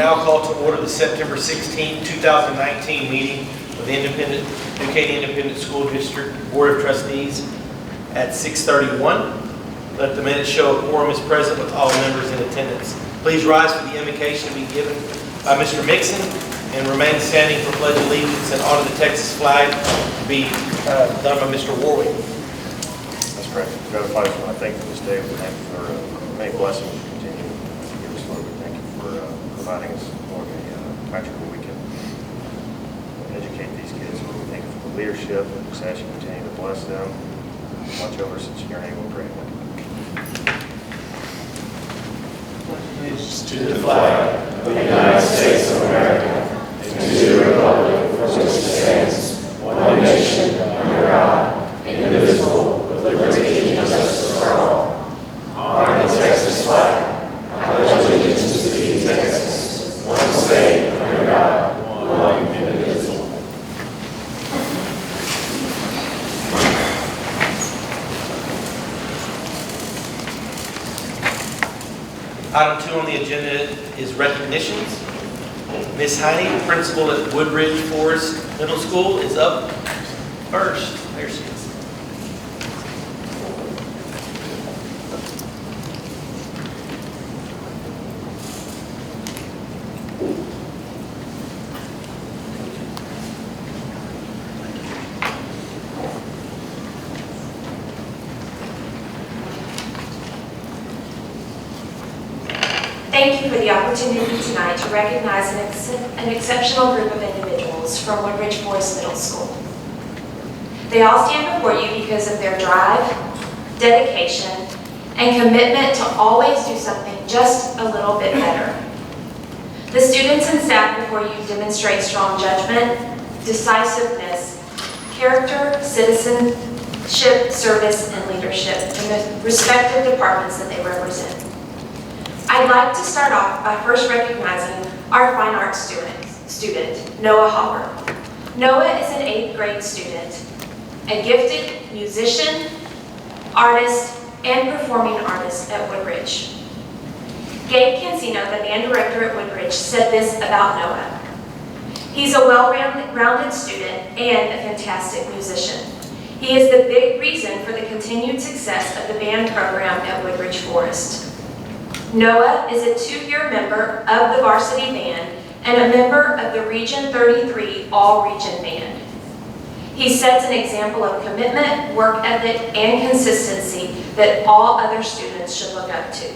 now call to order the September 16, 2019 meeting of the New Caney Independent School District Board of Trustees at 6:31. Let the minutes show a quorum is present with all members in attendance. Please rise for the invocation to be given by Mr. Mixon and remain standing for pledge of allegiance and honor the Texas flag to be done by Mr. Warwick. That's correct. God, Father, I thank you for this day. We thank you for many blessings you continue to give us, Lord. We thank you for providing us, Lord, a country where we can educate these kids. Lord, we thank you for the leadership. We just ask you to continue to bless them. Watch over us. It's in your name we pray. To the flag of the United States of America and to the republic for which it stands, one nation, under God, indivisible, with liberty and justice for all. Honor the Texas flag. I pledge allegiance to thee, Texas, one state, under God, one indivisible. Item 2 on the agenda is recognitions. Ms. Heine, principal at Woodridge Forest Middle School, is up first. There she is. Thank you for the opportunity tonight to recognize an exceptional group of individuals from Woodridge Forest Middle School. They all stand before you because of their drive, dedication, and commitment to always do something just a little bit better. The students and staff before you demonstrate strong judgment, decisiveness, character, citizenship, service, and leadership in the respective departments that they represent. I'd like to start off by first recognizing our fine arts student, Noah Hopper. Noah is an 8th grade student, a gifted musician, artist, and performing artist at Woodridge. Gabe Cancino, the band director at Woodridge, said this about Noah. He's a well-rounded student and a fantastic musician. He is the big reason for the continued success of the band program at Woodridge Forest. Noah is a 2-year member of the varsity band and a member of the Region 33 All-Region Band. He sets an example of commitment, work ethic, and consistency that all other students should look up to.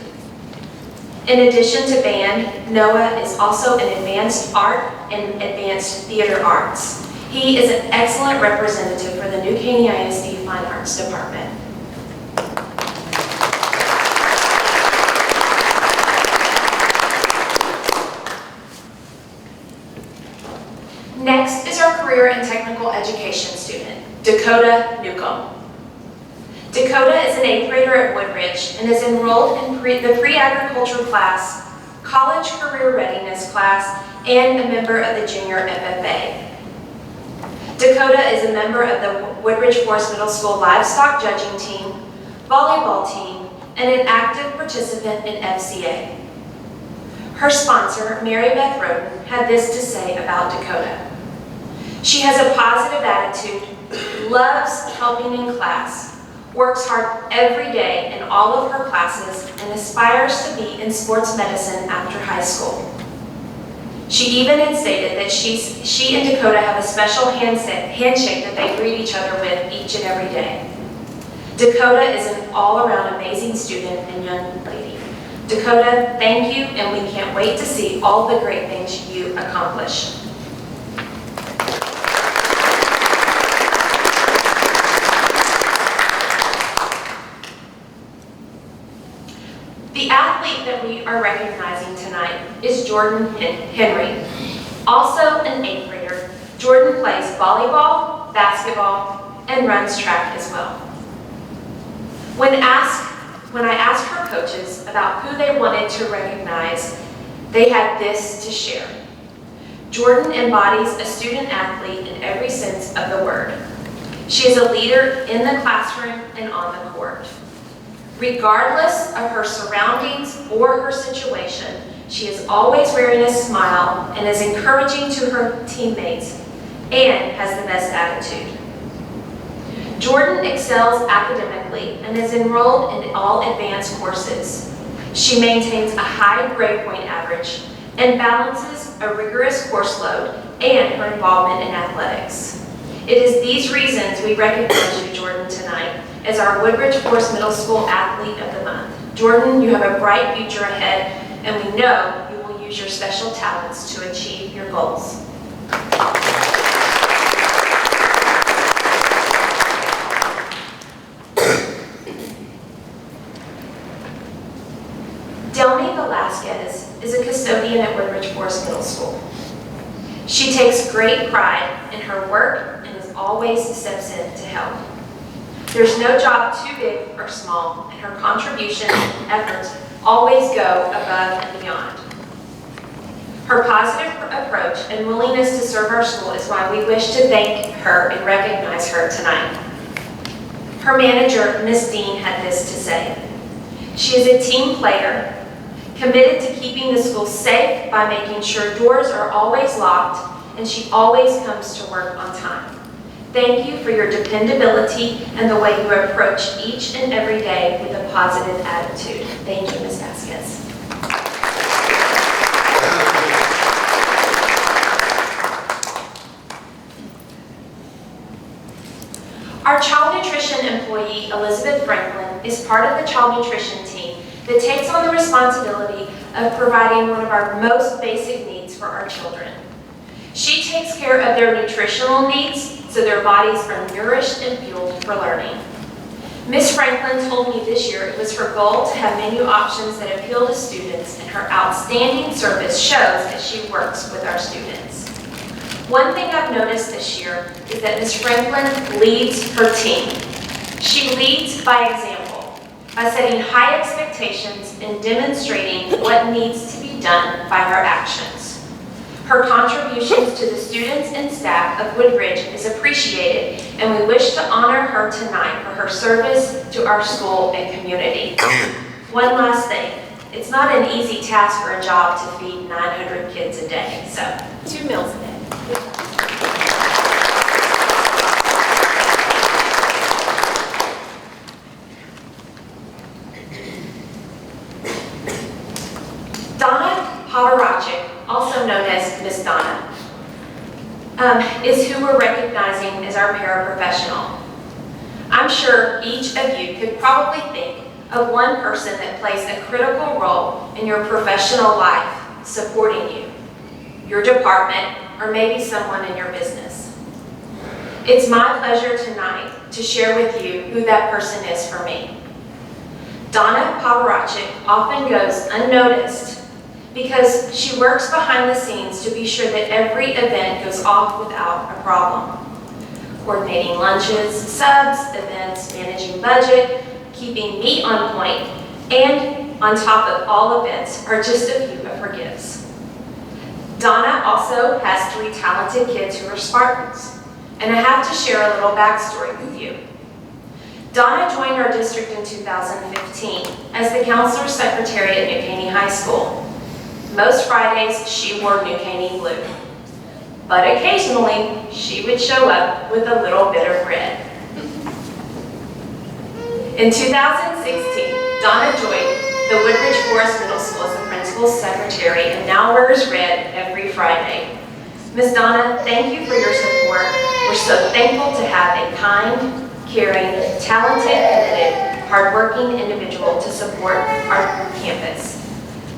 In addition to band, Noah is also an advanced art and advanced theater arts. He is an excellent representative for the New Caney ISD Fine Arts Department. Next is our career and technical education student, Dakota Newcomb. Dakota is an 8th grader at Woodridge and is enrolled in the pre-agriculture class, college career readiness class, and a member of the junior FFA. Dakota is a member of the Woodridge Forest Middle School livestock judging team, volleyball team, and an active participant in FCA. Her sponsor, Mary Beth Roden, had this to say about Dakota. She has a positive attitude, loves helping in class, works hard every day in all of her classes, and aspires to be in sports medicine after high school. She even had stated that she and Dakota have a special handshake that they greet each other with each and every day. Dakota is an all-around amazing student and young lady. Dakota, thank you, and we can't wait to see all the great things you accomplish. The athlete that we are recognizing tonight is Jordan Henry. Also an 8th grader, Jordan plays volleyball, basketball, and runs track as well. When I asked her coaches about who they wanted to recognize, they had this to share. Jordan embodies a student athlete in every sense of the word. She is a leader in the classroom and on the court. Regardless of her surroundings or her situation, She is always wearing a smile and is encouraging to her teammates and has the best attitude. Jordan excels academically and is enrolled in all advanced courses. She maintains a high grade point average and balances a rigorous course load and her involvement in athletics. It is these reasons we recognize you, Jordan, tonight as our Woodridge Forest Middle School Athlete of the Month. Jordan, you have a bright future ahead, and we know you will use your special talents to achieve your goals. Delmy Velasquez is a custodian at Woodridge Forest Middle School. She takes great pride in her work and always steps in to help. There's no job too big or small, and her contribution and efforts always go above and beyond. Her positive approach and willingness to serve our school is why we wish to thank her and recognize her tonight. Her manager, Ms. Dean, had this to say. She is a team player, committed to keeping the school safe by making sure doors are always locked, and she always comes to work on time. Thank you for your dependability and the way you approach each and every day with a positive attitude. Thank you, Ms. Vasquez. Our child nutrition employee, Elizabeth Franklin, is part of the child nutrition team that takes on the responsibility of providing one of our most basic needs for our children. She takes care of their nutritional needs so their bodies are nourished and fueled for learning. Ms. Franklin told me this year it was her goal to have menu options that appeal to students, and her outstanding service shows as she works with our students. One thing I've noticed this year is that Ms. Franklin leads her team. She leads by example, by setting high expectations and demonstrating what needs to be done by her actions. Her contributions to the students and staff of Woodridge is appreciated, and we wish to honor her tonight for her service to our school and community. One last thing, it's not an easy task for a job to feed 900 kids a day, so 2 meals a day. Donna Pavarachik, also known as Miss Donna, is who we're recognizing as our paraprofessional. I'm sure each of you could probably think of one person that plays a critical role in your professional life supporting you, your department, or maybe someone in your business. It's my pleasure tonight to share with you who that person is for me. Donna Pavarachik often goes unnoticed because she works behind the scenes to be sure that every event goes off without a problem. Coordinating lunches, subs, events, managing budget, keeping me on point, and on top of all events are just a few of her gifts. Donna also has 3 talented kids who are Spartans, and I have to share a little backstory with you. Donna joined our district in 2015 as the counselor secretary at New Caney High School. Most Fridays, she wore New Caney blue. But occasionally, she would show up with a little bit of red. In 2016, Donna joined the Woodridge Forest Middle School as the principal's secretary and now wears red every Friday. Ms. Donna, thank you for your support. We're so thankful to have a kind, caring, talented, committed, hardworking individual to support our campus.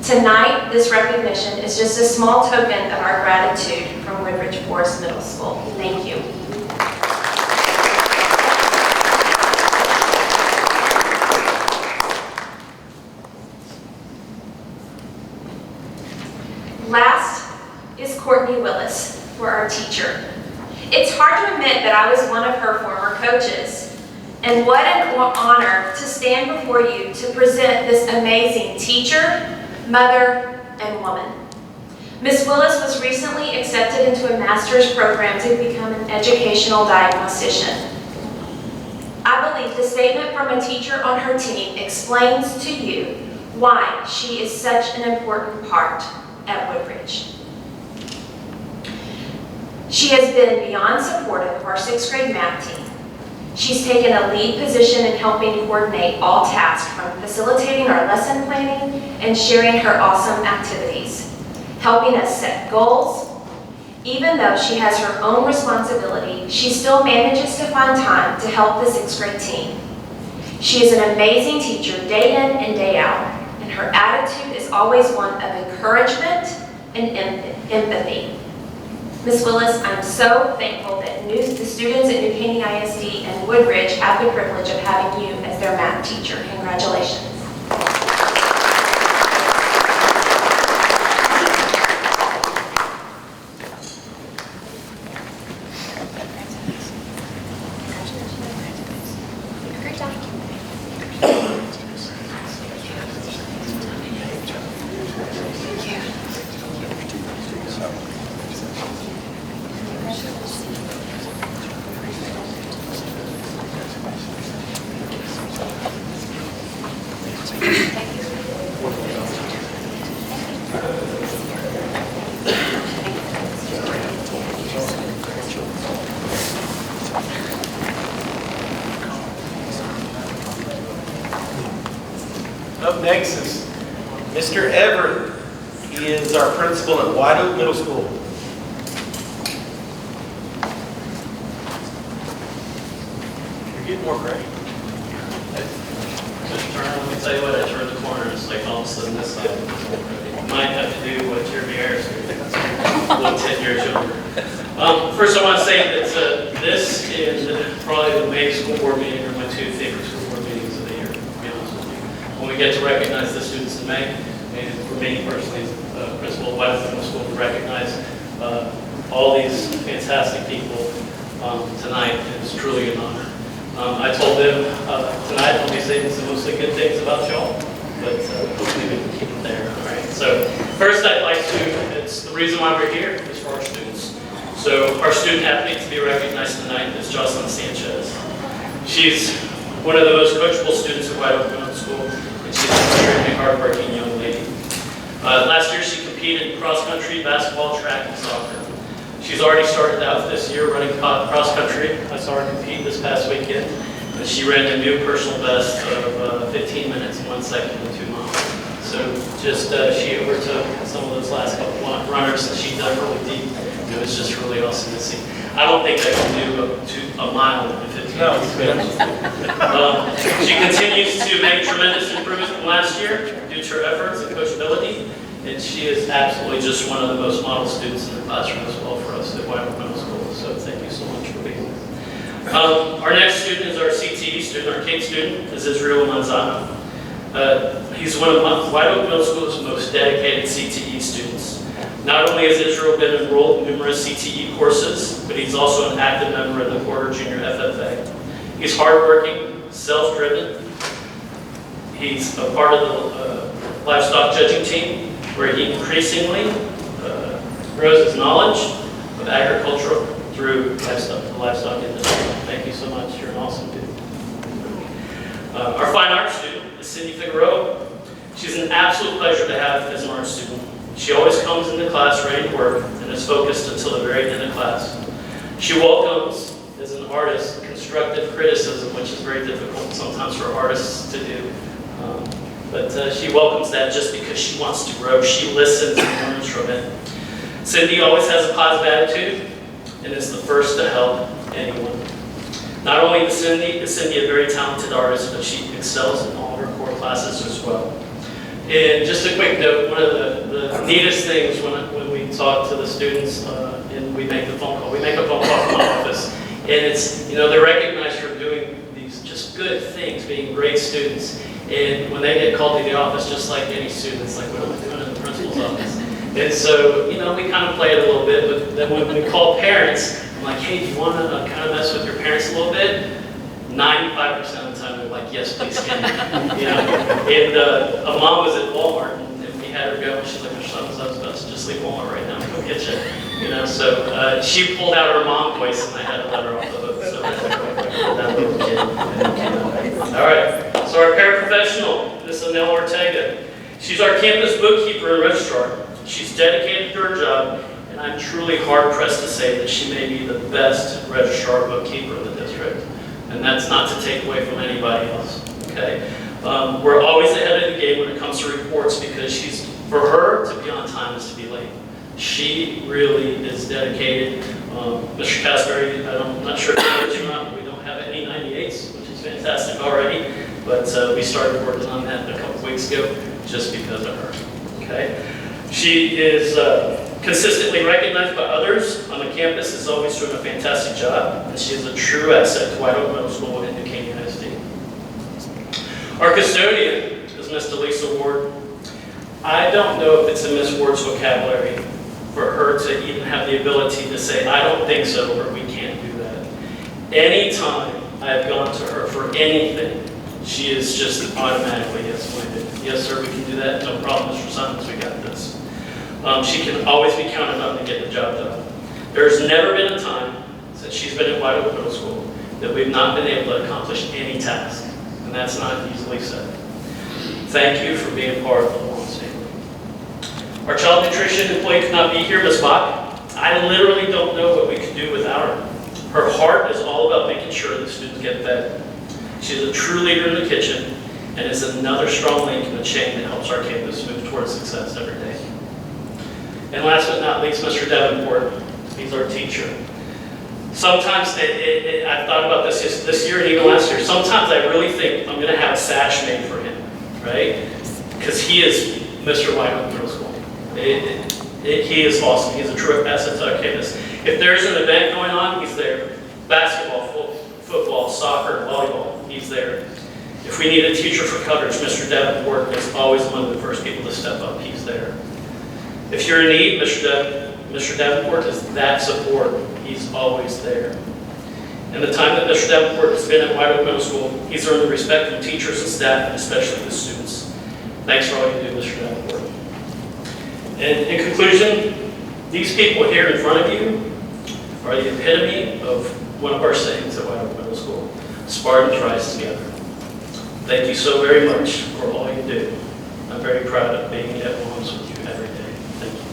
Tonight, this recognition is just a small token of our gratitude from Woodridge Forest Middle School. Thank you. Last is Courtney Willis, for our teacher. It's hard to admit that I was one of her former coaches. And what an honor to stand before you to present this amazing teacher, mother, and woman. Ms. Willis was recently accepted into a master's program to become an educational diagnostician. I believe the statement from a teacher on her team explains to you why she is such an important part at Woodridge. She has been beyond supportive of our 6th grade math team. She's taken a lead position in helping coordinate all tasks, from facilitating our lesson planning and sharing her awesome activities, helping us set goals. Even though she has her own responsibility, she still manages to find time to help the 6th grade team. She is an amazing teacher day in and day out, and her attitude is always one of encouragement and empathy. Ms. Willis, I'm so thankful that the students at New Caney ISD and Woodridge have the privilege of having you as their math teacher. Congratulations. Great job. Up next is Mr. Everett. He is our principal at White Oak Middle School. You're getting more gray. Just turn, let me tell you what, I turned the corner, it's like all of a sudden this side. It might have to do with your hair, so it's 10 years younger. First I want to say that this is probably the main school board meeting, or my 2 favorite school board meetings of the year, to be honest with you. When we get to recognize the students in May, and for me personally, as principal of White Oak Middle School, to recognize all these fantastic people tonight, it's truly an honor. I told them tonight I'll be saying some mostly good things about y'all, but hopefully we can keep it there. All right. So first, I'd like to. It's the reason why we're here is for our students. So our student athlete to be recognized tonight is Jocelyn Sanchez. She's one of the most coachable students at White Oak Middle School, and she's an extremely hardworking young lady. Last year, she competed in cross country, basketball, track, and soccer. She's already started out this year running cross country. I saw her compete this past weekend. And she ran a new personal best of 15 minutes and 1 second in 2 miles. So just she overtook some of those last couple runners, and she dug really deep. It was just really awesome to see. I don't think I can do a mile in 15 minutes. She continues to make tremendous improvement from last year due to her efforts and coachability. And she is absolutely just one of the most model students in the classroom as well for us at White Oak Middle School. So thank you so much for being here. Our next student is our CTE student, our CATE student, is Israel Manzano. He's one of White Oak Middle School's most dedicated CTE students. Not only has Israel been enrolled in numerous CTE courses, but he's also an active member of the Porter Junior FFA. He's hardworking, self-driven. He's a part of the livestock judging team, where he increasingly grows his knowledge of agriculture through the livestock industry. Thank you so much. You're an awesome dude. Our fine arts student is Cindy Figueroa. She's an absolute pleasure to have as an art student. She always comes into class ready to work and is focused until the very end of class. She welcomes, as an artist, constructive criticism, which is very difficult sometimes for artists to do. But she welcomes that just because she wants to grow. She listens and learns from it. Cindy always has a positive attitude and is the first to help anyone. Not only is Cindy a very talented artist, but she excels in all her core classes as well. And just a quick note, one of the neatest things when we talk to the students and we make a phone call from my office, and it's, they're recognized for doing these just good things, being great students. And when they get called to the office, just like any student, it's like, what am I doing in the principal's office? And so, we kind of play it a little bit, but then when we call parents, I'm like, hey, do you want to kind of mess with your parents a little bit? 95% of the time, they're like, yes, please, can you? And a mom was at Walmart, and we had her go, and she's like, my son's about to just leave Walmart right now and go get you. So she pulled out her mom voice, and I had to let her off the hook. So that little kid. All right. So our paraprofessional, Ms. Anel Ortega. She's our campus bookkeeper and registrar. She's dedicated to her job, and I'm truly hard-pressed to say that she may be the best registrar bookkeeper in the district. And that's not to take away from anybody else, okay? We're always ahead of the game when it comes to reports because for her to be on time is to be late. She really is dedicated. Mr. Casberry, I'm not sure if you know or not, but we don't have any 98s, which is fantastic already. But we started working on that a couple weeks ago just because of her, okay? She is consistently recognized by others on the campus, is always doing a fantastic job, and she is a true asset to White Oak Middle School and to Caney ISD. Our custodian is Miss Delisa Ward. I don't know if it's in Miss Ward's vocabulary for her to even have the ability to say, I don't think so, or we can't do that. Anytime I've gone to her for anything, she is just automatically yes-minded. Yes, sir, we can do that. No problem, Mr. Simons, we got this. She can always be counted on to get the job done. There's never been a time since she's been at White Oak Middle School that we've not been able to accomplish any task, and that's not easily said. Thank you for being part of the Lawrence family. Our child nutrition employee could not be here, Ms. Bach. I literally don't know what we could do without her. Her heart is all about making sure the students get fed. She's a true leader in the kitchen and is another strong link in the chain that helps our campus move towards success every day. And last but not least, Mr. Davenport. He's our teacher. Sometimes, I've thought about this year and even last year, sometimes I really think I'm going to have a sash made for him, right? Because he is Mr. White Oak Middle School. He is awesome. He's a true asset to our campus. If there's an event going on, he's there. Basketball, football, soccer, volleyball, he's there. If we need a teacher for coverage, Mr. Davenport is always one of the first people to step up. He's there. If you're in need, Mr. Davenport is that support. He's always there. In the time that Mr. Davenport has been at White Oak Middle School, he's earned the respect from teachers and staff, and especially the students. Thanks for all you do, Mr. Davenport. And in conclusion, these people here in front of you are the epitome of one of our sayings at White Oak Middle School: Spartans rise together. Thank you so very much for all you do. I'm very proud of being at homes with you every day. Thank you.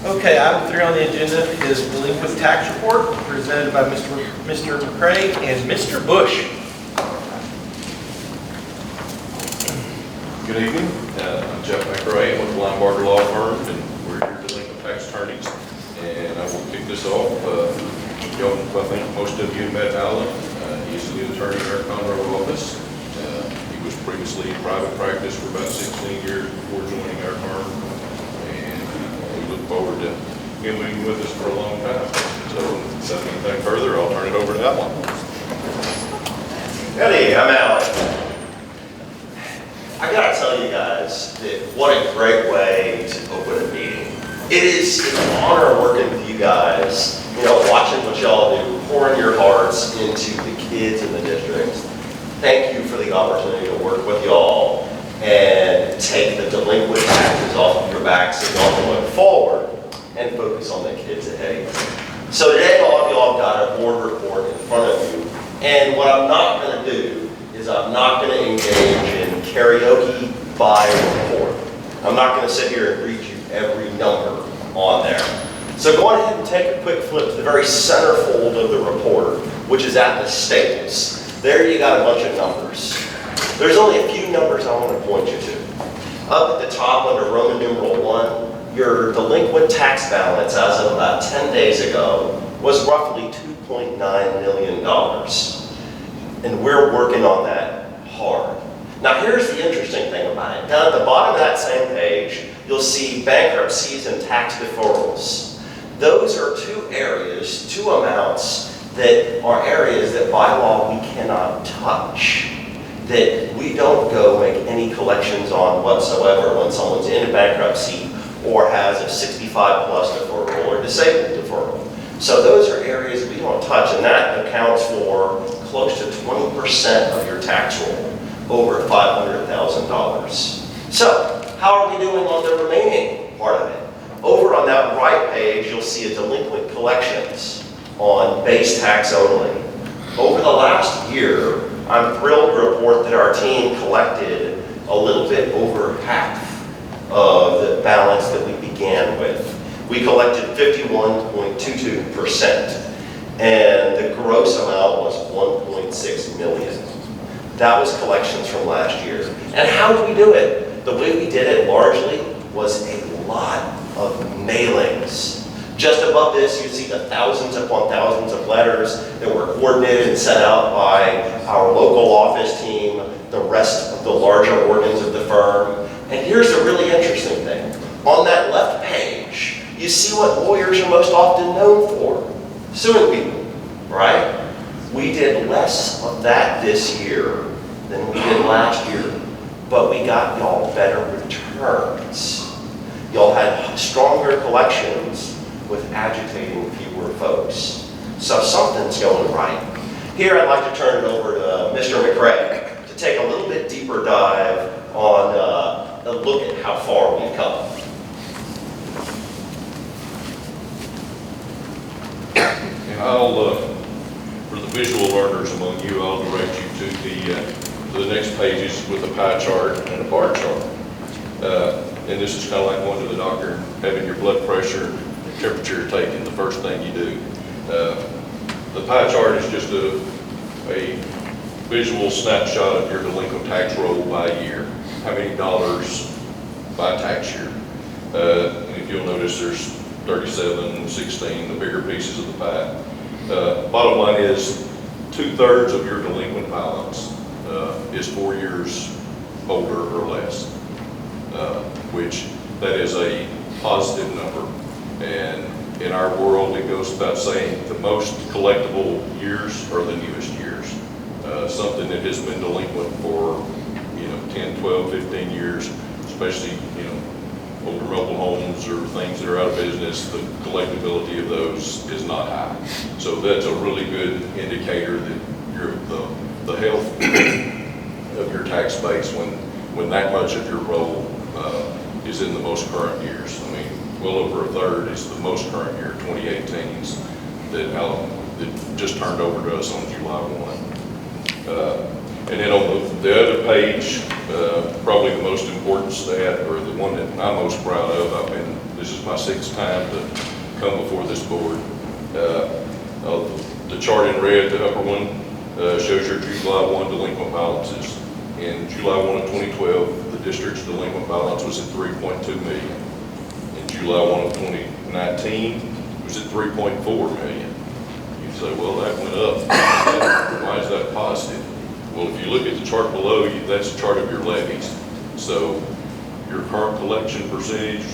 Okay, item 3 on the agenda is delinquent tax report presented by Mr. McCray and Mr. Bush. Good evening. I'm Jeff McRae with the Linebarger Law Firm, and we're your delinquent tax attorneys. And I will kick this off. I think most of you met Alan. He's the attorney in our Conroe office. He was previously in private practice for about 16 years before joining our firm. And we look forward to him being with us for a long time. So, without anything further, I'll turn it over to Alan. Howdy, I'm Alan. I gotta tell you guys that what a great way to open a meeting. It's an honor working with you guys, watching what y'all do, pouring your hearts into the kids in the district. Thank you for the opportunity to work with y'all and take the delinquent taxes off of your backs and y'all going forward and focus on the kids ahead of you. So today all of y'all have got a board report in front of you, and what I'm not going to do is I'm not going to engage in karaoke by report. I'm not going to sit here and read you every number on there. So go ahead and take a quick flip to the very center fold of the report, which is at the staples. There you got a bunch of numbers. There's only a few numbers I want to point you to. Up at the top under Roman numeral 1, your delinquent tax balance as of about 10 days ago was roughly $2.9 million. And we're working on that hard. Now here's the interesting thing about it. Down at the bottom of that same page, you'll see bankruptcies and tax deferrals. Those are two areas, two amounts that are areas that by law we cannot touch, that we don't go make any collections on whatsoever when someone's in bankruptcy or has a 65 plus deferral or disabled deferral. So those are areas we don't touch, and that accounts for close to 20% of your tax roll, over $500,000. So how are we doing on the remaining part of it? Over on that right page, you'll see a delinquent collections on base tax only. Over the last year, I'm thrilled to report that our team collected a little bit over half of the balance that we began with. We collected 51.22%, and the gross amount was 1.6 million. That was collections from last year. And how did we do it? The way we did it largely was a lot of mailings. Just above this, you see the thousands upon thousands of letters that were coordinated and sent out by our local office team, the rest of the larger organs of the firm. And here's the really interesting thing. On that left page, you see what lawyers are most often known for, suing people, right? We did less of that this year than we did last year, but we got y'all better returns. Y'all had stronger collections with agitating fewer folks. So something's going right. Here I'd like to turn it over to Mr. McRae to take a little bit deeper dive on a look at how far we've come. And I'll, for the visual learners among you, I'll direct you to the next pages with a pie chart and a bar chart. And this is kind of like going to the doctor, having your blood pressure and temperature taken, the first thing you do. The pie chart is just a visual snapshot of your delinquent tax roll by year. How many dollars by tax year. And if you'll notice, there's 37, 16, the bigger pieces of the pie. Bottom line is 2/3 of your delinquent balance is 4 years older or less, which that is a positive number. And in our world, it goes without saying, the most collectible years are the newest years. Something that has been delinquent for 10, 12, 15 years, especially older mobile homes or things that are out of business, the collectability of those is not high. So that's a really good indicator that the health of your tax base when that much of your roll is in the most current years. I mean, well over 1/3 is the most current year, 2018's, that just turned over to us on July 1. And then on the other page, probably the most important stat, or the one that I'm most proud of, this is my 6th time to come before this board. The chart in red, the upper one, shows your July 1 delinquent balances. In July 1 of 2012, the district's delinquent balance was at 3.2 million. In July 1 of 2019, it was at 3.4 million. You say, well, that went up. Why is that positive? Well, if you look at the chart below you, that's a chart of your levies. So your current collection percentage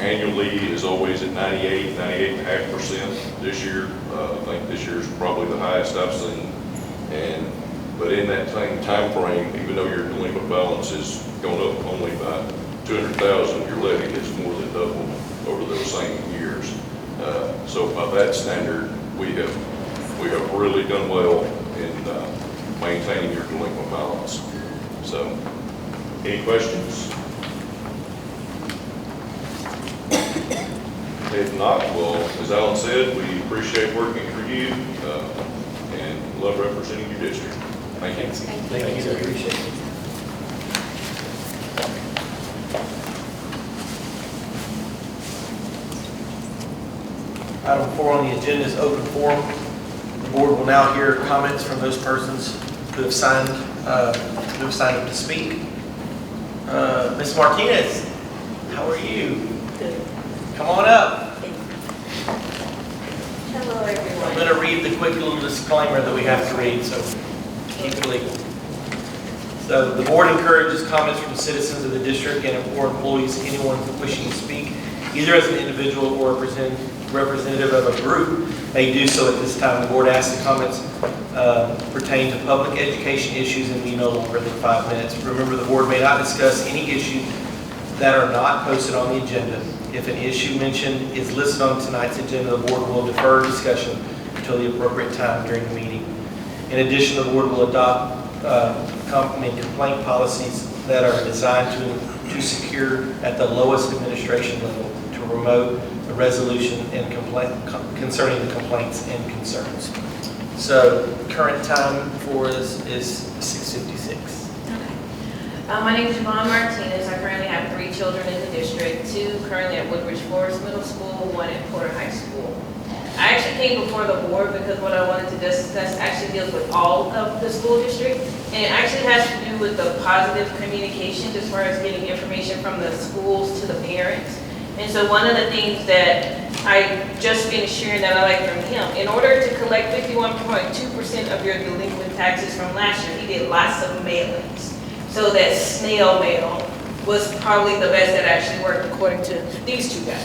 annually is always at 98.5%. This year, I think this year is probably the highest I've seen. But in that same time frame, even though your delinquent balance has gone up only by 200,000, your levy has more than doubled over those same years. So by that standard, we have really done well in maintaining your delinquent balance. So, any questions? If not, well, as Alan said, we appreciate working for you and love representing your district. Thank you. Thank you, sir. Appreciate it. Item 4 on the agenda is open forum. The board will now hear comments from those persons who have signed up to speak. Ms. Martinez, how are you? Come on up. Hello, I'm everyone. going to read the quick little disclaimer that we have to read, so keep it legal. So the board encourages comments from citizens of the district and or employees, anyone wishing to speak, either as an individual or representative of a group, may do so at this time. The board asks the comments pertain to public education issues and be no longer than 5 minutes. Remember, the board may not discuss any issues that are not posted on the agenda. If an issue mentioned is listed on tonight's agenda, the board will defer discussion until the appropriate time during the meeting. In addition, the board will adopt complaint policies that are designed to secure at the lowest administration level to promote the resolution and concerning the complaints and concerns. So current time for us is 6:56. My name is Yvonne Martinez. I currently have 3 children in the district, 2 currently at Woodridge Forest Middle School, 1 at Porter High School. I actually came before the board because what I wanted to discuss actually deals with all of the school district, and it actually has to do with the positive communications as far as getting information from the schools to the parents. And so one of the things that I just finished sharing that I like from him, in order to collect 51.2% of your delinquent taxes from last year, he did lots of mailings. So that snail mail was probably the best that actually worked according to these 2 guys.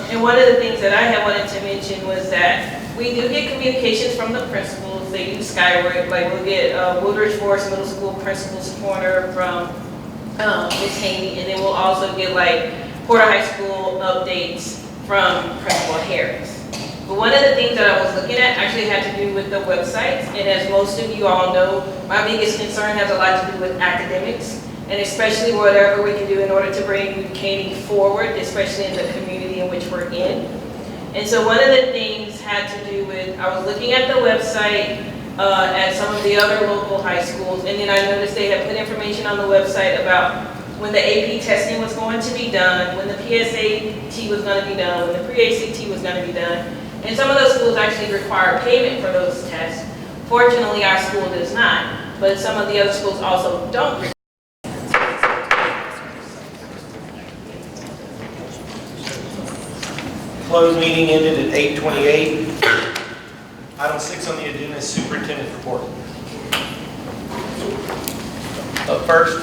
And one of the things that I had wanted to mention was that we do get communications from the principals. They use Skyward, like we'll get Woodridge Forest Middle School Principal's Corner from Ms. Caney, and then we'll also get like Porter High School updates from Principal Harris. But one of the things that I was looking at actually had to do with the websites, and as most of you all know, my biggest concern has a lot to do with academics, and especially whatever we can do in order to bring Caney forward, especially in the community in which we're in. And so one of the things had to do with, I was looking at the website at some of the other local high schools, and then I noticed they had put information on the website about when the AP testing was going to be done, when the PSAT was going to be done, when the pre-ACT was going to be done. And some of those schools actually require payment for those tests. Fortunately, our school does not, but some of the other schools also don't require. Closed meeting ended at 8:28. Item 6 on the agenda is superintendent's report. Up first,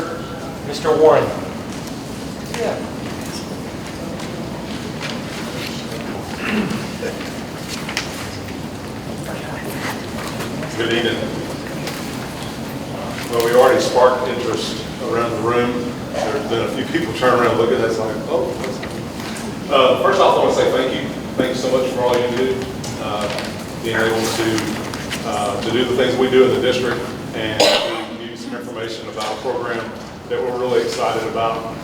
Mr. Warren. Good evening. Well, we already sparked interest around the room. There's been a few people turn around and look at that, it's like, oh. First off, I want to say thank you. Thank you so much for all you do. Being able to do the things we do in the district and to give you some information about a program that we're really excited about.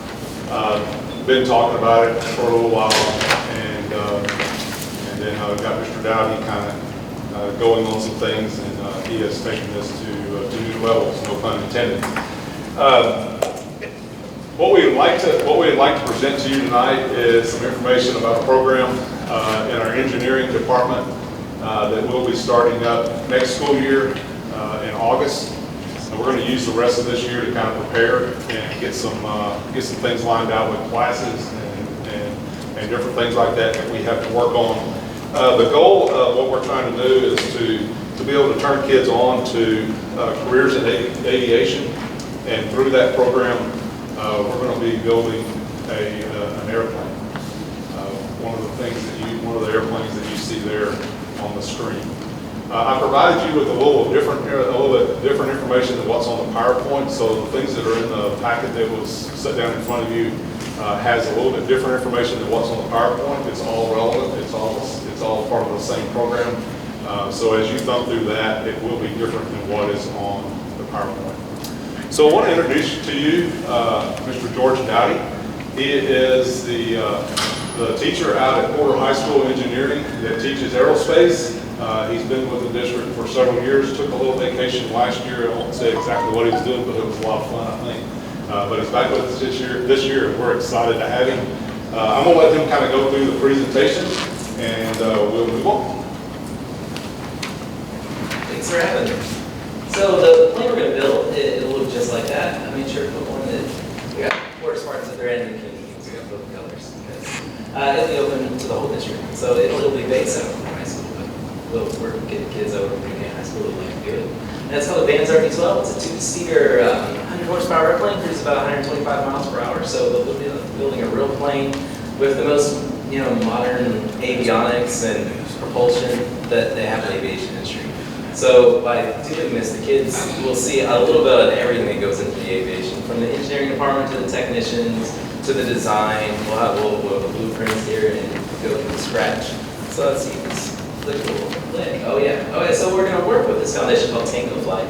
Been talking about it for a little while, and then got Mr. Dowdy kind of going on some things, and he has taken this to new levels, no pun intended. What we'd like to present to you tonight is some information about a program in our engineering department that will be starting up next school year in August. And we're going to use the rest of this year to kind of prepare and get some things lined out with classes and different things like that that we have to work on. The goal of what we're trying to do is to be able to turn kids on to careers in aviation, and through that program, we're going to be building an airplane. One of the airplanes that you see there on the screen. I provided you with a little bit different information than what's on the PowerPoint. So the things that are in the packet that was set down in front of you has a little bit different information than what's on the PowerPoint. It's all relevant. It's all part of the same program. So as you thumb through that, it will be different than what is on the PowerPoint. So I want to introduce to you Mr. George Dowdy. He is the teacher out at Porter High School Engineering that teaches aerospace. He's been with the district for several years, took a little vacation last year. I won't say exactly what he was doing, but it was a lot of fun, I think. But he's back with us this year, and we're excited to have him. I'm going to let him kind of go through the presentation, and we'll move on. Thanks for having me. So the plane we're going to build, it'll look just like that. I made sure to put one that they're at New Caney, we got both colors. Because, it'll be open to the whole district, so it'll be based out of high school, but we're getting kids over from Caney High School who like to do it. And it's called a Vans RV-12. It's a two-seater, 100 horsepower airplane, cruises about 125 miles per hour. So they'll be building a real plane with the most, modern avionics and propulsion that they have in the aviation industry. So by doing this, the kids will see a little bit of everything that goes into the aviation, from the engineering department to the technicians to the design. We'll have the blueprints here and go from scratch. So let's see this. Oh yeah. So we're going to work with this foundation called Tango Flight.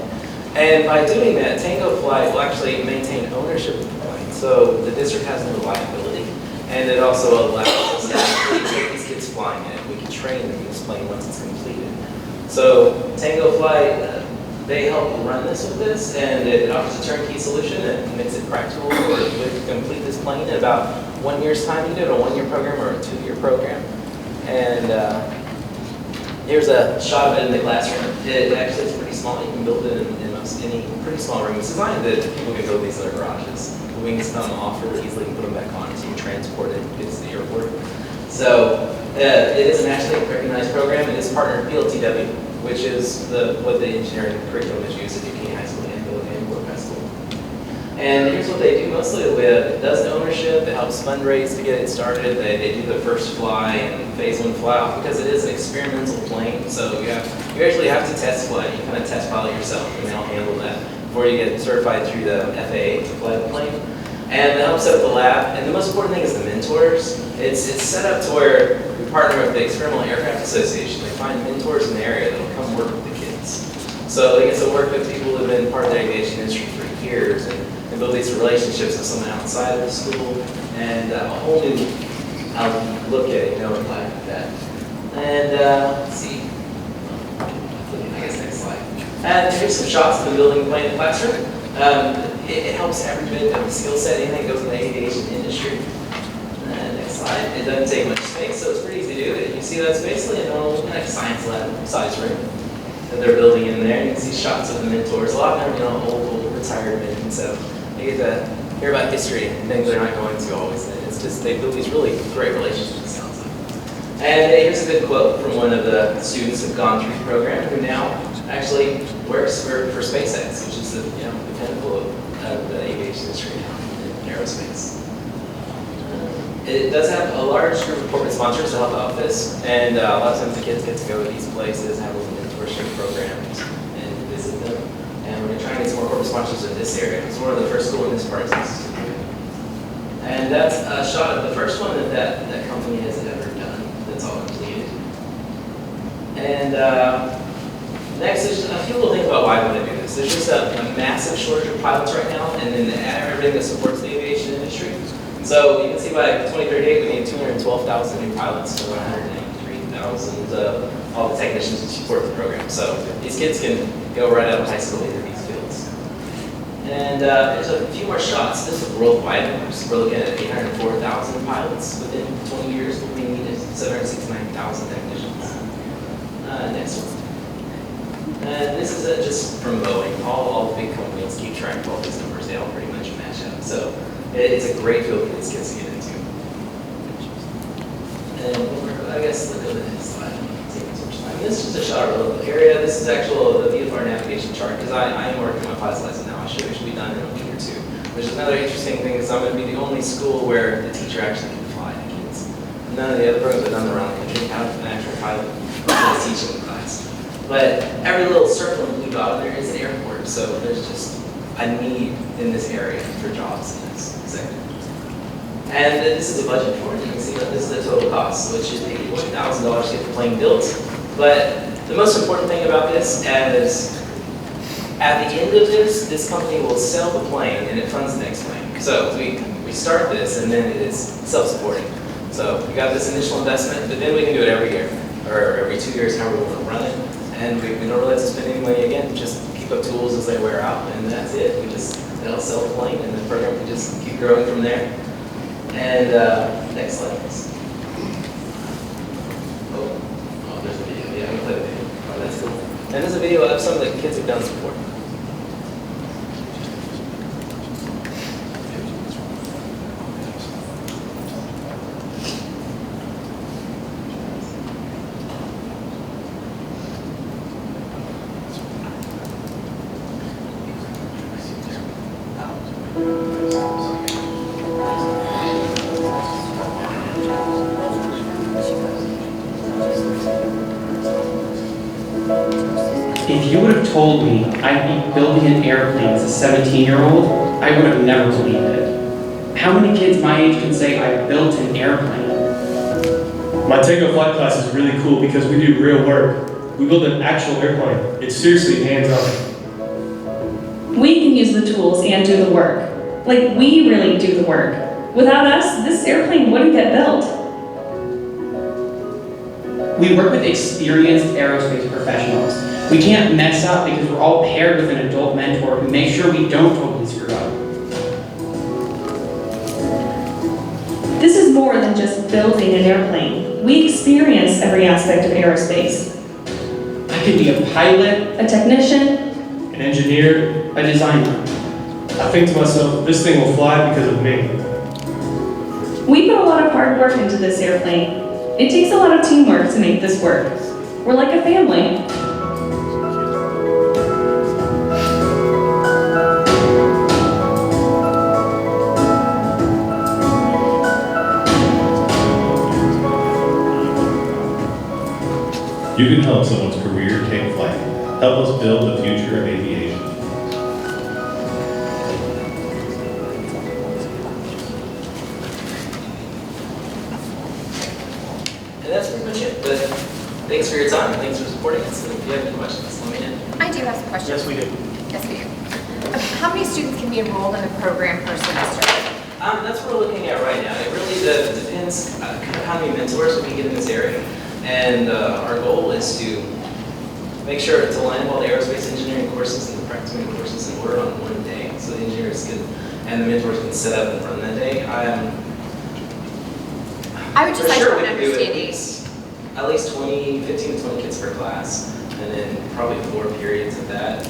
And by doing that, Tango Flight will actually maintain ownership of the plane. So the district has no liability. And it also allows us to actually take these kids flying in it. We can train them in this plane once it's completed. So Tango Flight, they help run this with this, and it offers a turnkey solution that makes it practical to complete this plane in about 1 year's time. You can do it a 1-year program or a 2-year program. And here's a shot of it in the classroom. It actually is pretty small. You can build it in most any pretty small room. It's designed that people can build these in their garages. The wings come off really easily and put them back on, so you can transport it to the airport. So it is a nationally recognized program. It is partnered with PLTW, which is what the engineering curriculum is used at Caney High School and Woodridge High School. And here's what they do mostly. It does the ownership. It helps fundraise to get it started. They do the first fly and phase 1 fly off because it is an experimental plane. So you actually have to test fly. You kind of test pilot yourself, and they'll handle that before you get certified through the FAA to fly the plane. And it helps set up the lab. And the most important thing is the mentors. It's set up to where we partner with the Experimental Aircraft Association. They find mentors in the area that will come work with the kids. So they get to work with people who have been part of the aviation industry for years and build these relationships with someone outside of the school and a whole new look at it, life like that. And let's see. I guess next slide. And here's some shots of the building plane in the classroom. It helps every bit of the skill set, anything that goes in the aviation industry. Next slide. It doesn't take much space, so it's pretty easy to do. You see that's basically a normal science lab size room that they're building in there. You can see shots of the mentors. A lot of them, old retired men, so you get to hear about history and things they're not going to always. It's just they build these really great relationships, it sounds like. And here's a good quote from one of the students who've gone through the program who now actually works for SpaceX, which is the pinnacle of the aviation industry now in aerospace. It does have a large group of corporate sponsors to help out with this, and a lot of times the kids get to go to these places, have little mentorship programs, and visit them. And we're going to try and get some more corporate sponsors in this area. It's one of the first schools in this part of Texas to do it. And that's a shot of the first one that company has ever done. That's all completed. And next, there's a few little things about why we want to do this. There's just a massive shortage of pilots right now, and then everything that supports the aviation industry. So you can see by 2038, we need 212,000 new pilots, so 193,000 all the technicians to support the program. So these kids can go right out of high school into these fields. And there's a few more shots. This is worldwide numbers. We're looking at 804,000 pilots within 20 years. We needed 769,000 technicians. Next one. And this is just from Boeing. All the big companies keep track of all these numbers. They all pretty much match up. So it's a great field for these kids to get into. And I guess look at the next slide. This is just a shot of the area. This is actual the VFR navigation chart because I am working on my pilot's license now. I should be done in a week or two. Which is another interesting thing is I'm going to be the only school where the teacher actually can fly the kids. None of the other programs I've done around the country have an actual pilot that's teaching the class. But every little circle and blue dot there is an airport, so there's just a need in this area for jobs in this sector. And this is a budget for it. You can see that this is the total cost, which is $81,000 to get the plane built. But the most important thing about this is at the end of this company will sell the plane and it funds the next plane. So we start this and then it is self-supporting. So we got this initial investment, but then we can do it every year or every 2 years, however we want to run it. And we don't really have to spend any money again, just keep up tools as they wear out and that's it. They'll sell the plane and the program can just keep growing from there. And next slide, please. Oh, there's a video. Yeah, I'm going to play the video. Oh, that's cool. And there's a video of some of the kids who've done this before. If you would have told me I'd be building an airplane as a 17-year-old, I would have never believed it. How many kids my age can say I built an airplane? My Tango flight class is really cool because we do real work. We build an actual airplane. It's seriously hands-on. We can use the tools and do the work. Like, we really do the work. Without us, this airplane wouldn't get built. We work with experienced aerospace professionals. We can't mess up because we're all paired with an adult mentor who makes sure we don't totally screw up. This is more than just building an airplane. We experience every aspect of aerospace. I could be a pilot, A technician, An engineer, a designer. I think to myself, this thing will fly because of me. we put a lot of hard work into this airplane. It takes a lot of teamwork to make this work. We're like a family. You can help someone's career take flight. Help us build the future of aviation. And that's pretty much it, but thanks for your time, thanks for supporting us, and if you have any questions, let me know. I do have some questions. Yes, we do. Yes, we do. How many students can be enrolled in the program per semester? That's what we're looking at right now. It really depends kind of how many mentors we can get in this area. And our goal is to make sure to line up all the aerospace engineering courses and the practicum courses in order on one day, so the engineers can, and the mentors can set up and run that day. I would just For like sure to we have can an do understanding. at least 15 to 20 kids per class, and then probably 4 periods of that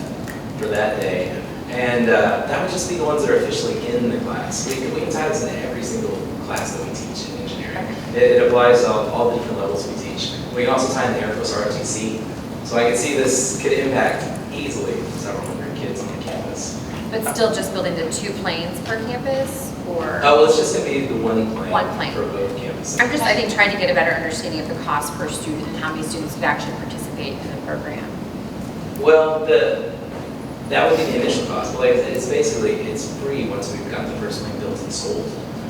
for that day. And that would just be the ones that are officially in the class. We can tie this into every single class that we teach in engineering. It applies to all the different levels we teach. We can also tie in the Air Force ROTC. So I can see this could impact easily several hundred kids on the campus. But still just building the 2 planes per campus, or? Oh, well, it's just going to be the one plane. One plane. For both campuses. I'm just, I think, trying to get a better understanding of the cost per student and how many students could actually participate in the program. Well, that would be the initial cost, but like, it's free once we've got the first plane built and sold.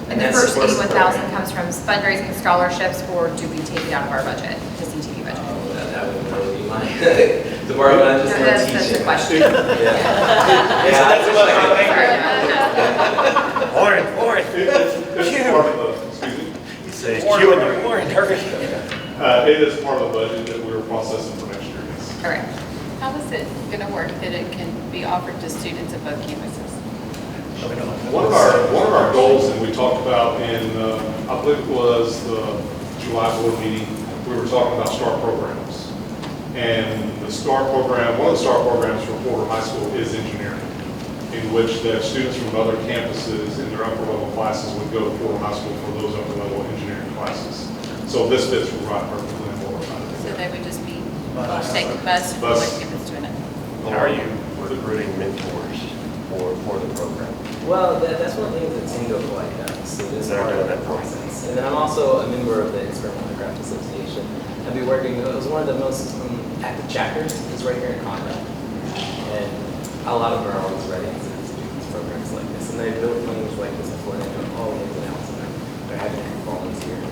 And the that first supports the 81,000 program. comes from fundraising scholarships, or do we take it out of our budget, the CTV budget? Oh, that would really be my department. I'm just That's teaching. the question. Yeah. That's what I'm thinking. Warren, It's part of the, excuse me? You say Q in the Warren, hurry. It is part of the budget that we're processing for next year, yes. All right. How is it going to work that it can be offered to students at both campuses? One of our goals, and we talked about in, I believe it was the July board meeting, we were talking about STAR programs. And the STAR program, one of the STAR programs for Porter High School is engineering, in which the students from other campuses in their upper level classes would go to Porter High School for those upper level engineering classes. So this fits right perfectly in what we're trying to do. So they would just be taking bus from one campus to another? How are you recruiting mentors for the program? Well, that's one of the things that Tango Flight does. So this is They're part of doing that that process. And then I'm also a member of the Experimental Aircraft Association. I've been working, it was one of the most active chapters. It's right here in Conrad. And a lot of them are always ready to do these programs like this. And they've built planes like this before. They know all the ins and outs. And they're having to volunteer.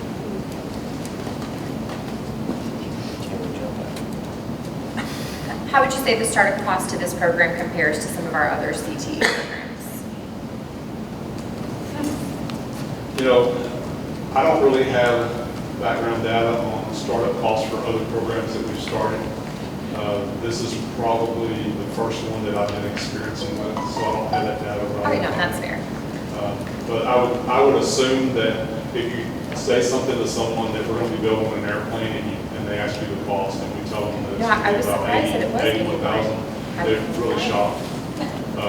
How would you say the startup cost to this program compares to some of our other CTE programs? You know, I don't really have background data on startup costs for other programs that we've started. This is probably the first one that I've been experiencing with, so I don't have that data right. Okay, no, that's fair. But I would assume that if you say something to someone that we're going to be building an airplane and they ask you the cost and we tell them that it's No, I was about surprised that it was 81,000, they're really shocked. I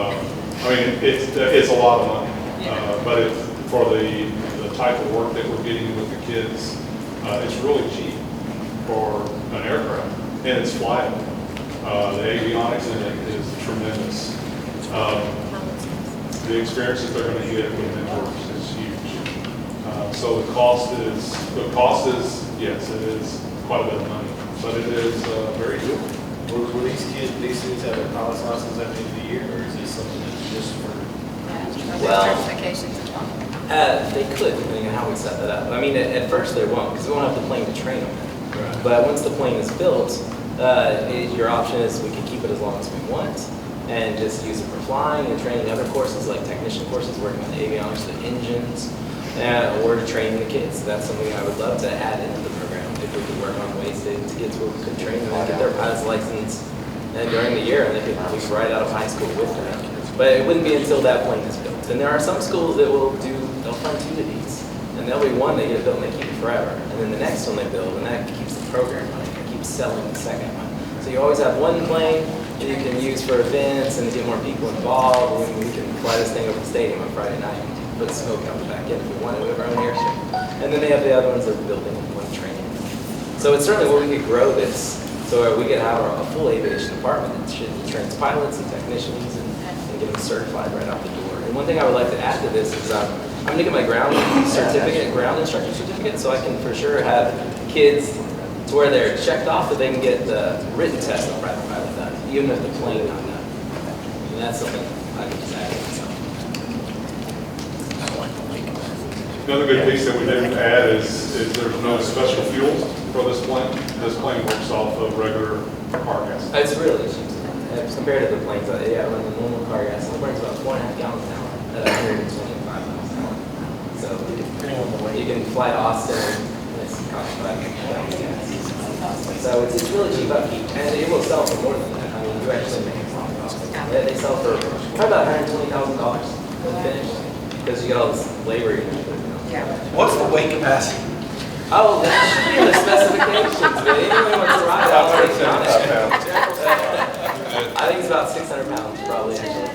mean, it's a lot of money, but for the type of work that we're getting with the kids, it's really cheap for an aircraft, and it's flyable. The avionics in it is tremendous. The experiences they're going to get with mentors is huge. So the cost is, yes, it is quite a bit of money, but it is very good. Will these students have their pilot's license at the end of the year, or is this something that's just for? Well, certifications as well. They could, depending on how we set that up. I mean, at first they won't, because we won't have the plane to train them in. Right. But once the plane is built, your option is we can keep it as long as we want and just use it for flying and training other courses like technician courses, working on the avionics, the engines, or training the kids. That's something I would love to add into the program. If we could work on ways to get to where we could train them and get their pilot's license during the year, and they could leave right out of high school with them. But it wouldn't be until that plane is built. And there are some schools that they'll fund 2 of these. And there'll be one they get built and they keep it forever. And then the next one they build, and that keeps the program running. It keeps selling the second one. So you always have one plane that you can use for events and to get more people involved. And we can fly this thing over the stadium on Friday night and put smoke out the back end if we want to. We have our own airship. And then they have the other ones that are building and one training. So it's certainly where we could grow this. So we could have a full aviation department that trains pilots and technicians and get them certified right out the door. And one thing I would like to add to this is I'm going to get my ground instructor certificate, so I can for sure have kids to where they're checked off that they can get the written test on private pilot done, even if the plane not done. And that's something I can just add to myself. Another good piece that we didn't add is there's no special fuel for this plane. This plane works off of regular car gas. It's really cheap. As compared to the planes, run the normal car gas, it burns about 4.5 gallons an hour at 125 miles an hour. So you can fly to Austin and it's cost 5 gallons of gas. So it's really cheap upkeep, and it will sell for more than that. I mean, you actually make a profit off it. They sell for probably about $120,000 when finished, because you get all this labor. What's the weight capacity? Oh, that should be in the specifications, but anyone wants to ride it, I'll take it on it. I think it's about 600 pounds, probably, actually.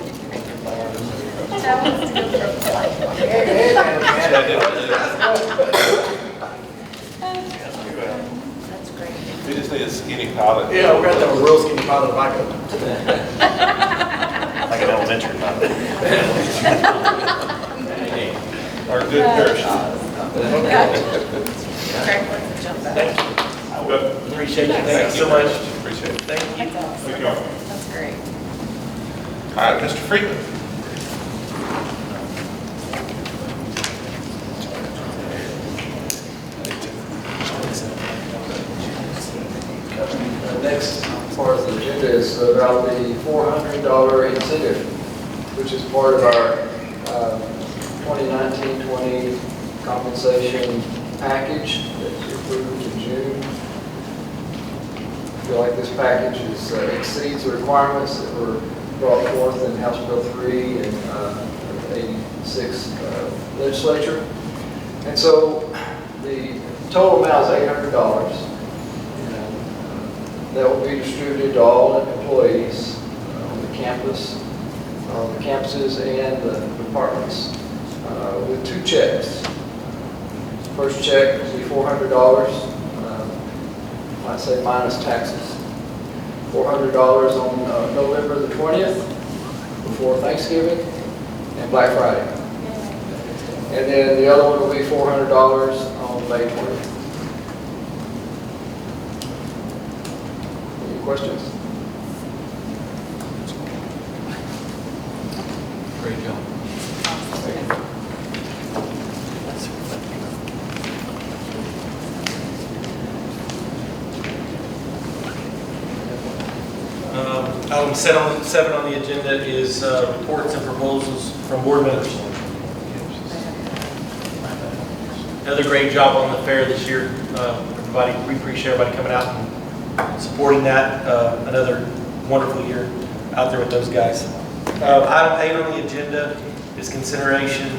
That's great. We just need a skinny pilot. Yeah, we're going to have a real skinny pilot to back up. Like an elementary pilot. Or a good parachute. Thank you. Appreciate it. Thank you so much. Appreciate it. Thank you. Thank you all. That's great. All right, Mr. Freeman. Next part of the agenda is about the $400 incentive, which is part of our 2019-20 compensation package that you approved in June. I feel like this package exceeds the requirements that were brought forth in House Bill 3 and the 86 legislature. And so the total amount is $800. That will be distributed to all employees on the campus, on the campuses and the departments with 2 checks. First check will be $400, I'd say minus taxes. $400 on November the 20th, before Thanksgiving and Black Friday. And then the other one will be $400 on May 20th. Questions? Great job. Item 7 on the agenda is reports and proposals from board members. Another great job on the fair this year. We appreciate everybody coming out and supporting that. Another wonderful year out there with those guys. Item 8 on the agenda is consideration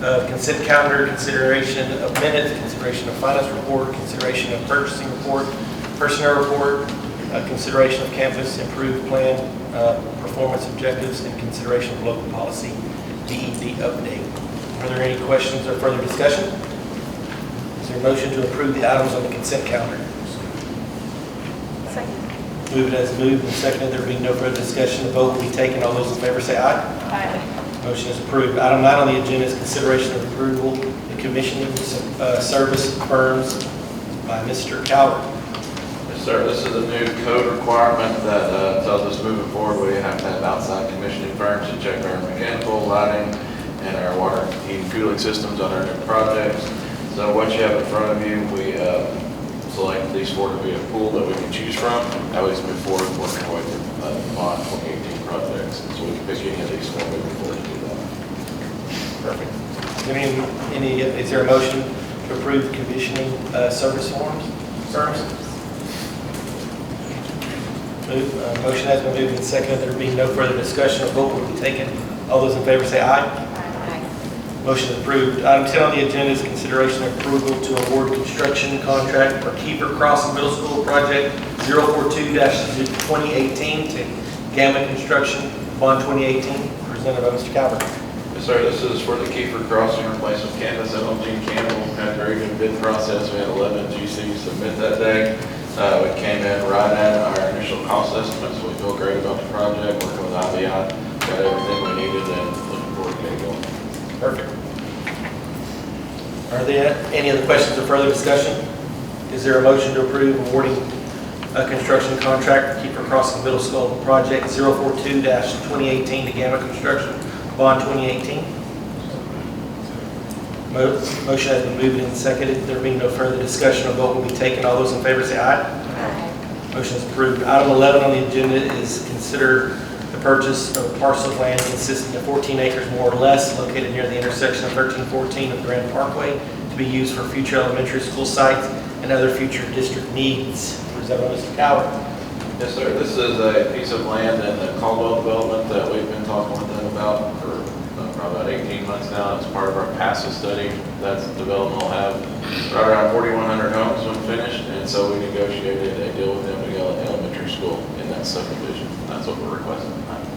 of consent calendar, consideration of minutes, consideration of finance report, consideration of purchasing report, personnel report, consideration of campus improved plan, performance objectives, and consideration of local policy, DED update. Are there any questions or further discussion? Is there a motion to approve the items on the consent calendar? Second. Moved as moved and seconded. There being no further discussion, the vote will be taken. All those in favor say aye. Aye. Motion is approved. Item 9 on the agenda is consideration of approval of commissioning service firms by Mr. Calvert. Sir, this is a new code requirement that tells us moving forward, we have to have outside commissioning firms to check our mechanical, lighting, and our water heating cooling systems on our new projects. So what you have in front of you, we select these four to be a pool that we can choose from. Now we can move forward working our way through bond 2018 projects. So we can pick any of these four moving forward to do that. Perfect. Is there a motion to approve commissioning service forms? Motion has been moved and seconded. There being no further discussion, a vote will be taken. All those in favor say aye. Aye. Motion is approved. Item 10 on the agenda is consideration of approval to award construction contract for Keeper Crossing Middle School Project 042-2018 to Gamma Construction, Bond 2018, presented by Mr. Calvert. Yes, sir. This is for the Keeper Crossing replacement campus. LMG and Campbell had a very good bid process. We had 11 GCs submit that day. We came in right at our initial cost estimates. We feel great about the project, working with IBI, got everything we needed, and looking forward to getting going. Perfect. Are there any other questions or further discussion? Is there a motion to approve awarding a construction contract for Keeper Crossing Middle School Project 042-2018 to Gamma Construction, Bond 2018? Motion has been moved and seconded. There being no further discussion, a vote will be taken. All those in favor say aye. Aye. Motion is approved. Item 11 on the agenda is consider the purchase of a parcel of land consisting of 14 acres more or less located near the intersection of 1314 of Grand Parkway to be used for future elementary school sites and other future district needs. Presented by Mr. Coward. Yes, sir. This is a piece of land in the Caldwell development that we've been talking with them about for probably about 18 months now. It's part of our passive study. That development will have right around 4,100 homes when finished, and so we negotiated a deal with them to go to elementary school in that subdivision. That's what we're requesting tonight.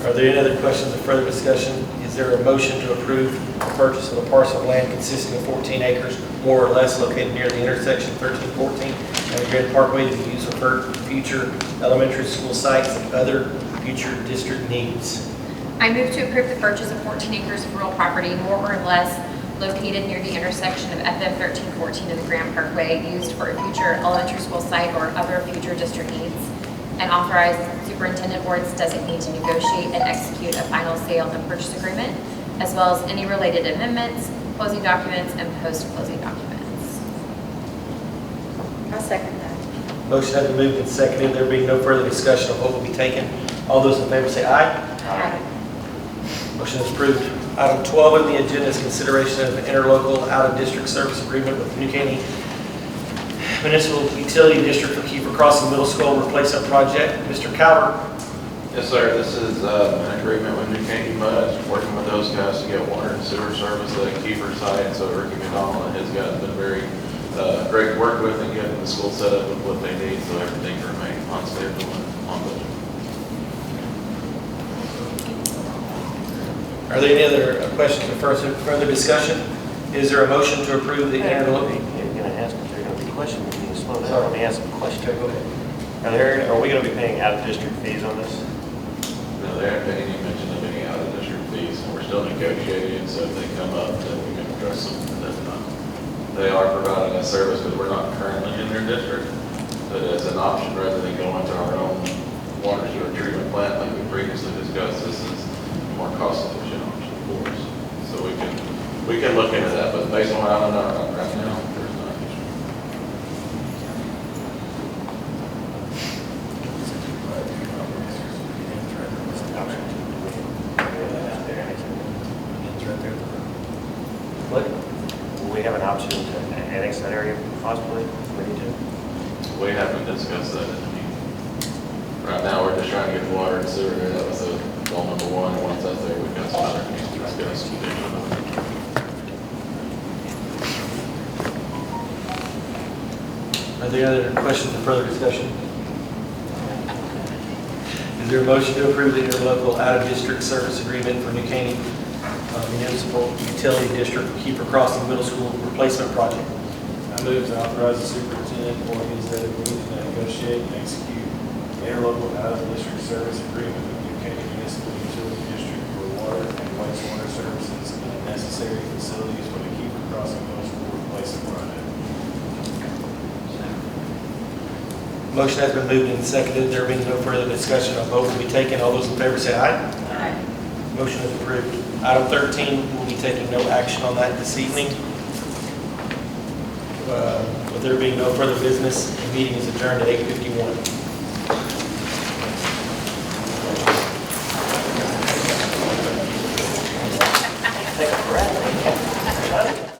Are there any other questions or further discussion? Is there a motion to approve the purchase of a parcel of land consisting of 14 acres more or less located near the intersection of 1314 and Grand Parkway to be used for future elementary school sites and other future district needs? I move to approve the purchase of 14 acres of rural property more or less located near the intersection of FM 1314 and the Grand Parkway used for a future elementary school site or other future district needs, and authorize superintendent boards designate to negotiate and execute a final sale and purchase agreement, as well as any related amendments, closing documents, and post-closing documents. I'll second that. Motion has been moved and seconded. There being no further discussion, a vote will be taken. All those in favor say aye. Aye. Motion is approved. Item 12 on the agenda is consideration of an interlocal out-of-district service agreement with New Caney Municipal Utility District for Keeper Crossing Middle School Replacement Project. Mr. Calvert. Yes, sir. This is an agreement with New Caney Muds, working with those guys to get water and sewer service at Keeper site. So Ricky McDonald and his guys have been very great to work with and getting the school set up with what they need, so everything can remain on schedule and on budget. Are there any other questions or further discussion? Is there a motion to approve the interlocal? You're going to ask if there's going to be questions. You can slow down. Sorry. Let me ask a question. Okay, go ahead. Are we going to be paying out-of-district fees on this? No, there haven't been any mention of any out-of-district fees, and we're still negotiating, so if they come up, then we can address them at that time. They are providing a service because we're not currently in their district, but as an option rather than go into our own water sewer treatment plant like we previously discussed, this is a more cost-efficient option for us. So we can look into that, but based on what I know right now, there's not an issue. What? Will we have an option to annex that area possibly? We need to. We haven't discussed that in the meeting. Right now, we're just trying to get the water and sewer there. That was goal number one. And once that's there, we've got some other things to discuss. Are there other questions or further discussion? Is there a motion to approve the interlocal out-of-district service agreement for New Caney Municipal Utility District for Keeper Crossing Middle School Replacement Project? I move to authorize the superintendent or his designee to negotiate and execute interlocal out-of-district service agreement with New Caney Municipal Utility District for water and wastewater services in an necessary facilities when the Keeper Crossing goes forward, place and run it. Motion has been moved and seconded. There being no further discussion, a vote will be taken. All those in favor say aye. Aye. Motion is approved. Item 13, we'll be taking no action on that this evening. With there being no further business, the meeting is adjourned at 8:51.